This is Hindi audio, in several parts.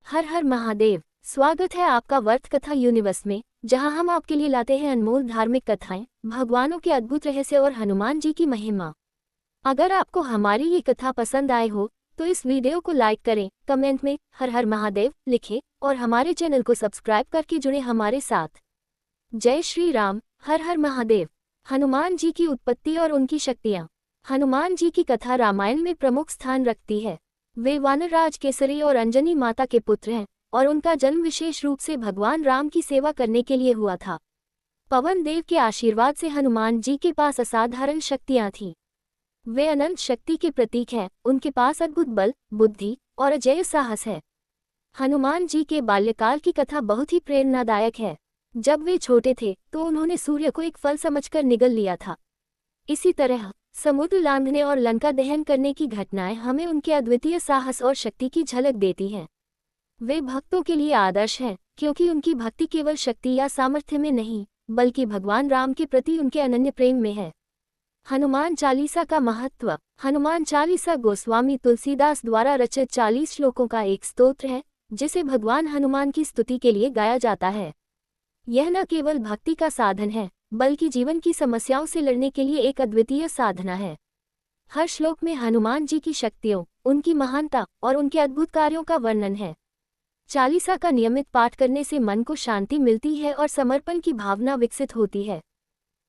हर हर महादेव। स्वागत है आपका वर्त कथा यूनिवर्स में, जहां हम आपके लिए लाते हैं अनमोल धार्मिक कथाएं, भगवानों के अद्भुत रहस्य और हनुमान जी की महिमा। अगर आपको हमारी ये कथा पसंद आए हो तो इस वीडियो को लाइक करें, कमेंट में हर हर महादेव लिखें और हमारे चैनल को सब्सक्राइब करके जुड़े हमारे साथ। जय श्री राम। हर हर महादेव। हनुमान जी की उत्पत्ति और उनकी शक्तियाँ। हनुमान जी की कथा रामायण में प्रमुख स्थान रखती है। वे वानरराज केसरी और अंजनी माता के पुत्र हैं और उनका जन्म विशेष रूप से भगवान राम की सेवा करने के लिए हुआ था। पवन देव के आशीर्वाद से हनुमान जी के पास असाधारण शक्तियां थीं। वे अनंत शक्ति के प्रतीक हैं, उनके पास अद्भुत बल, बुद्धि और अजेय साहस है। हनुमान जी के बाल्यकाल की कथा बहुत ही प्रेरणादायक है। जब वे छोटे थे तो उन्होंने सूर्य को एक फल समझकर निगल लिया था। इसी तरह समुद्र लांघने और लंका दहन करने की घटनाएं हमें उनके अद्वितीय साहस और शक्ति की झलक देती हैं। वे भक्तों के लिए आदर्श हैं, क्योंकि उनकी भक्ति केवल शक्ति या सामर्थ्य में नहीं, बल्कि भगवान राम के प्रति उनके अनन्य प्रेम में है। हनुमान चालीसा का महत्व। हनुमान चालीसा गोस्वामी तुलसीदास द्वारा रचित 40 श्लोकों का एक स्तोत्र है, जिसे भगवान हनुमान की स्तुति के लिए गाया जाता है। यह न केवल भक्ति का साधन है, बल्कि जीवन की समस्याओं से लड़ने के लिए एक अद्वितीय साधना है। हर श्लोक में हनुमान जी की शक्तियों, उनकी महानता और उनके अद्भुत कार्यों का वर्णन है। चालीसा का नियमित पाठ करने से मन को शांति मिलती है और समर्पण की भावना विकसित होती है।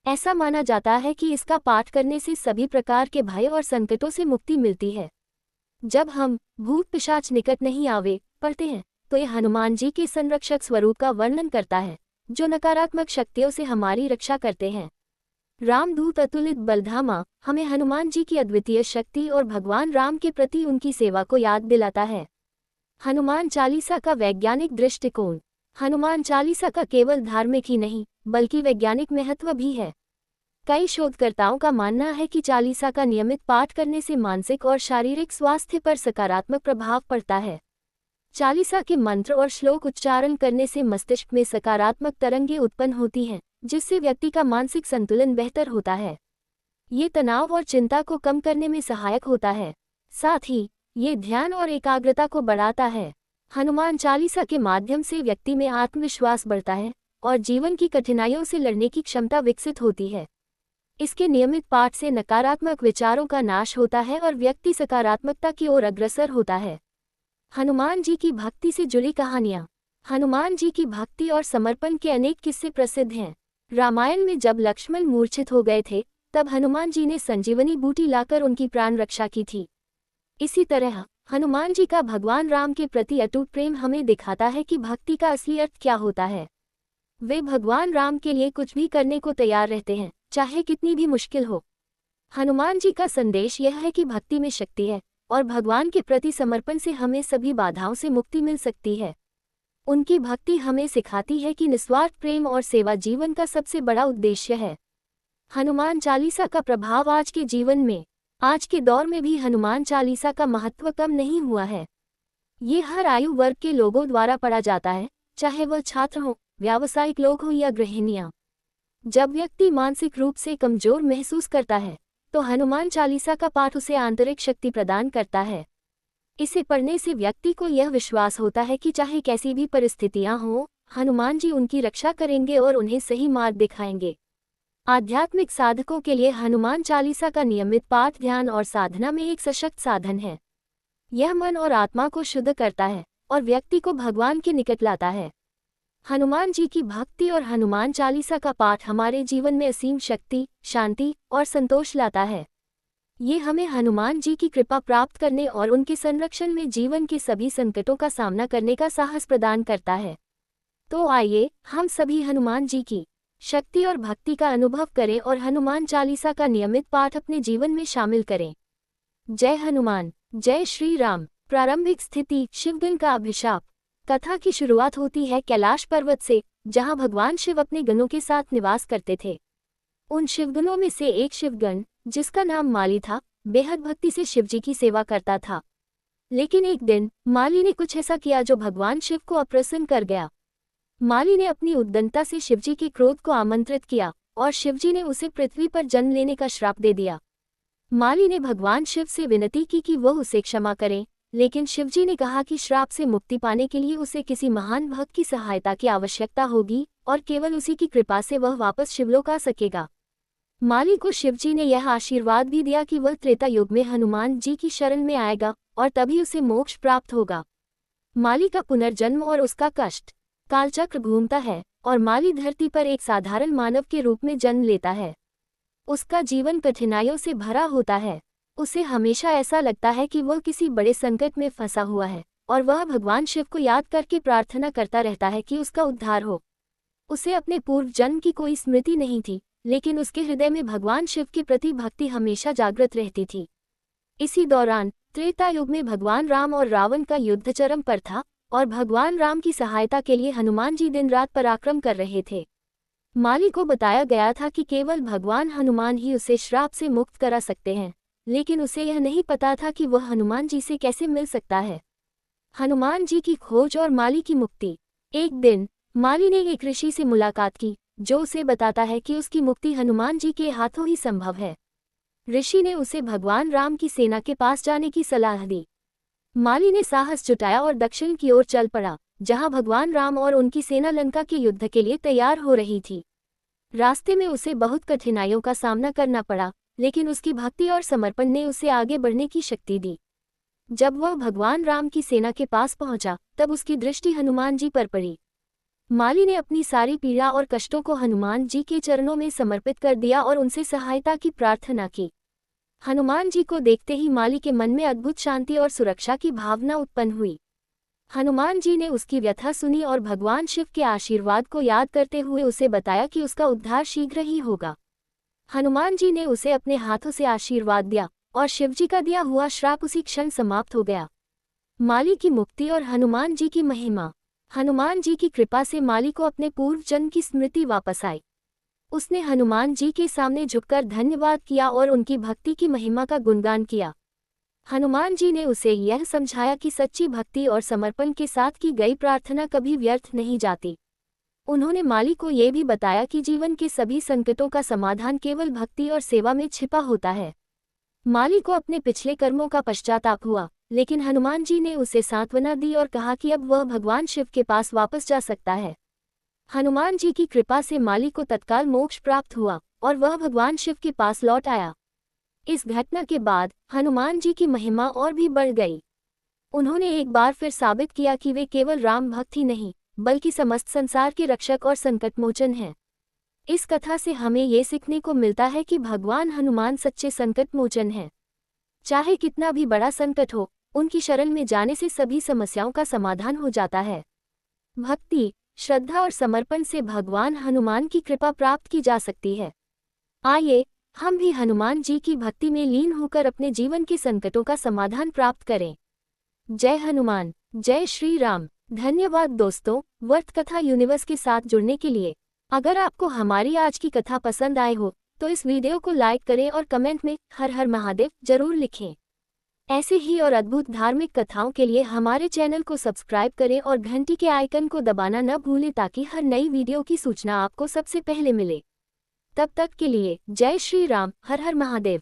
ऐसा माना जाता है कि इसका पाठ करने से सभी प्रकार के भय और संकटों से मुक्ति मिलती है। जब हम भूत पिशाच निकट नहीं आवे पढ़ते हैं तो यह हनुमान जी के संरक्षक स्वरूप का वर्णन करता है, जो नकारात्मक शक्तियों से हमारी रक्षा करते हैं। रामदूत अतुलित बलधामा हमें हनुमान जी की अद्वितीय शक्ति और भगवान राम के प्रति उनकी सेवा को याद दिलाता है। हनुमान चालीसा का वैज्ञानिक दृष्टिकोण। हनुमान चालीसा का केवल धार्मिक ही नहीं, बल्कि वैज्ञानिक महत्व भी है। कई शोधकर्ताओं का मानना है कि चालीसा का नियमित पाठ करने से मानसिक और शारीरिक स्वास्थ्य पर सकारात्मक प्रभाव पड़ता है। चालीसा के मंत्र और श्लोक उच्चारण करने से मस्तिष्क में सकारात्मक तरंगें उत्पन्न होती हैं, जिससे व्यक्ति का मानसिक संतुलन बेहतर होता है। ये तनाव और चिंता को कम करने में सहायक होता है। साथ ही ये ध्यान और एकाग्रता को बढ़ाता है। हनुमान चालीसा के माध्यम से व्यक्ति में आत्मविश्वास बढ़ता है और जीवन की कठिनाइयों से लड़ने की क्षमता विकसित होती है। इसके नियमित पाठ से नकारात्मक विचारों का नाश होता है और व्यक्ति सकारात्मकता की ओर अग्रसर होता है। हनुमान जी की भक्ति से जुड़ी कहानियाँ। हनुमान जी की भक्ति और समर्पण के अनेक किस्से प्रसिद्ध हैं। रामायण में जब लक्ष्मण मूर्छित हो गए थे, तब हनुमान जी ने संजीवनी बूटी लाकर उनकी प्राण रक्षा की थी। इसी तरह हनुमान जी का भगवान राम के प्रति अटूट प्रेम हमें दिखाता है कि भक्ति का असली अर्थ क्या होता है। वे भगवान राम के लिए कुछ भी करने को तैयार रहते हैं, चाहे कितनी भी मुश्किल हो। हनुमान जी का संदेश यह है कि भक्ति में शक्ति है और भगवान के प्रति समर्पण से हमें सभी बाधाओं से मुक्ति मिल सकती है। उनकी भक्ति हमें सिखाती है कि निस्वार्थ प्रेम और सेवा जीवन का सबसे बड़ा उद्देश्य है। हनुमान चालीसा का प्रभाव आज के जीवन में। आज के दौर में भी हनुमान चालीसा का महत्व कम नहीं हुआ है। ये हर आयु वर्ग के लोगों द्वारा पढ़ा जाता है, चाहे वह छात्र हों, व्यावसायिक लोग हों या गृहिणियाँ। जब व्यक्ति मानसिक रूप से कमजोर महसूस करता है तो हनुमान चालीसा का पाठ उसे आंतरिक शक्ति प्रदान करता है। इसे पढ़ने से व्यक्ति को यह विश्वास होता है कि चाहे कैसी भी परिस्थितियां हों, हनुमान जी उनकी रक्षा करेंगे और उन्हें सही मार्ग दिखाएंगे। आध्यात्मिक साधकों के लिए हनुमान चालीसा का नियमित पाठ ध्यान और साधना में एक सशक्त साधन है। यह मन और आत्मा को शुद्ध करता है और व्यक्ति को भगवान के निकट लाता है। हनुमान जी की भक्ति और हनुमान चालीसा का पाठ हमारे जीवन में असीम शक्ति, शांति और संतोष लाता है। ये हमें हनुमान जी की कृपा प्राप्त करने और उनके संरक्षण में जीवन के सभी संकटों का सामना करने का साहस प्रदान करता है। तो आइए हम सभी हनुमान जी की शक्ति और भक्ति का अनुभव करें और हनुमान चालीसा का नियमित पाठ अपने जीवन में शामिल करें। जय हनुमान। जय श्री राम। प्रारंभिक स्थिति। शिवगण का अभिशाप। कथा की शुरुआत होती है कैलाश पर्वत से, जहां भगवान शिव अपने गणों के साथ निवास करते थे। उन शिवगणों में से एक शिवगण, जिसका नाम माली था, बेहद भक्ति से शिवजी की सेवा करता था। लेकिन एक दिन माली ने कुछ ऐसा किया जो भगवान शिव को अप्रसन्न कर गया। माली ने अपनी उद्दंडता से शिवजी के क्रोध को आमंत्रित किया और शिवजी ने उसे पृथ्वी पर जन्म लेने का श्राप दे दिया। माली ने भगवान शिव से विनती की कि वह उसे क्षमा करें, लेकिन शिवजी ने कहा कि श्राप से मुक्ति पाने के लिए उसे किसी महान भक्त की सहायता की आवश्यकता होगी और केवल उसी की कृपा से वह वापस शिवलोक आ सकेगा। माली को शिवजी ने यह आशीर्वाद भी दिया कि वह त्रेता युग में हनुमान जी की शरण में आएगा और तभी उसे मोक्ष प्राप्त होगा। माली का पुनर्जन्म और उसका कष्ट। कालचक्र घूमता है और माली धरती पर एक साधारण मानव के रूप में जन्म लेता है। उसका जीवन कठिनाइयों से भरा होता है। उसे हमेशा ऐसा लगता है कि वह किसी बड़े संकट में फंसा हुआ है और वह भगवान शिव को याद करके प्रार्थना करता रहता है कि उसका उद्धार हो। उसे अपने पूर्व जन्म की कोई स्मृति नहीं थी, लेकिन उसके हृदय में भगवान शिव के प्रति भक्ति हमेशा जागृत रहती थी। इसी दौरान त्रेता युग में भगवान राम और रावण का युद्ध चरम पर था और भगवान राम की सहायता के लिए हनुमान जी दिन रात पराक्रम कर रहे थे। माली को बताया गया था कि केवल भगवान हनुमान ही उसे श्राप से मुक्त करा सकते हैं, लेकिन उसे यह नहीं पता था कि वह हनुमान जी से कैसे मिल सकता है। हनुमान जी की खोज और माली की मुक्ति। एक दिन माली ने एक ऋषि से मुलाकात की जो उसे बताता है कि उसकी मुक्ति हनुमान जी के हाथों ही संभव है। ऋषि ने उसे भगवान राम की सेना के पास जाने की सलाह दी। माली ने साहस जुटाया और दक्षिण की ओर चल पड़ा, जहां भगवान राम और उनकी सेना लंका के युद्ध के लिए तैयार हो रही थी। रास्ते में उसे बहुत कठिनाइयों का सामना करना पड़ा, लेकिन उसकी भक्ति और समर्पण ने उसे आगे बढ़ने की शक्ति दी। जब वह भगवान राम की सेना के पास पहुंचा, तब उसकी दृष्टि हनुमान जी पर पड़ी। माली ने अपनी सारी पीड़ा और कष्टों को हनुमान जी के चरणों में समर्पित कर दिया और उनसे सहायता की प्रार्थना की। हनुमान जी को देखते ही माली के मन में अद्भुत शांति और सुरक्षा की भावना उत्पन्न हुई। हनुमान जी ने उसकी व्यथा सुनी और भगवान शिव के आशीर्वाद को याद करते हुए उसे बताया कि उसका उद्धार शीघ्र ही होगा। हनुमान जी ने उसे अपने हाथों से आशीर्वाद दिया और शिवजी का दिया हुआ श्राप उसी क्षण समाप्त हो गया। माली की मुक्ति और हनुमान जी की महिमा। हनुमान जी की कृपा से माली को अपने पूर्व जन्म की स्मृति वापस आई। उसने हनुमान जी के सामने झुककर धन्यवाद किया और उनकी भक्ति की महिमा का गुणगान किया। हनुमान जी ने उसे यह समझाया कि सच्ची भक्ति और समर्पण के साथ की गई प्रार्थना कभी व्यर्थ नहीं जाती। उन्होंने माली को ये भी बताया कि जीवन के सभी संकटों का समाधान केवल भक्ति और सेवा में छिपा होता है। माली को अपने पिछले कर्मों का पश्चाताप हुआ, लेकिन हनुमान जी ने उसे सांत्वना दी और कहा कि अब वह भगवान शिव के पास वापस जा सकता है। हनुमान जी की कृपा से माली को तत्काल मोक्ष प्राप्त हुआ और वह भगवान शिव के पास लौट आया। इस घटना के बाद हनुमान जी की महिमा और भी बढ़ गई। उन्होंने एक बार फिर साबित किया कि वे केवल राम भक्त ही नहीं, बल्कि समस्त संसार के रक्षक और संकटमोचन हैं। इस कथा से हमें ये सीखने को मिलता है कि भगवान हनुमान सच्चे संकटमोचन हैं। चाहे कितना भी बड़ा संकट हो, उनकी शरण में जाने से सभी समस्याओं का समाधान हो जाता है। भक्ति, श्रद्धा और समर्पण से भगवान हनुमान की कृपा प्राप्त की जा सकती है। आइए हम भी हनुमान जी की भक्ति में लीन होकर अपने जीवन के संकटों का समाधान प्राप्त करें। जय हनुमान, जय श्री राम। धन्यवाद दोस्तों, वर्त कथा यूनिवर्स के साथ जुड़ने के लिए। अगर आपको हमारी आज की कथा पसंद आए हो तो इस वीडियो को लाइक करें और कमेंट में हर हर महादेव जरूर लिखें। ऐसे ही और अद्भुत धार्मिक कथाओं के लिए हमारे चैनल को सब्सक्राइब करें और घंटी के आइकन को दबाना न भूलें ताकि हर नई वीडियो की सूचना आपको सबसे पहले मिले। तब तक के लिए जय श्री राम, हर हर महादेव।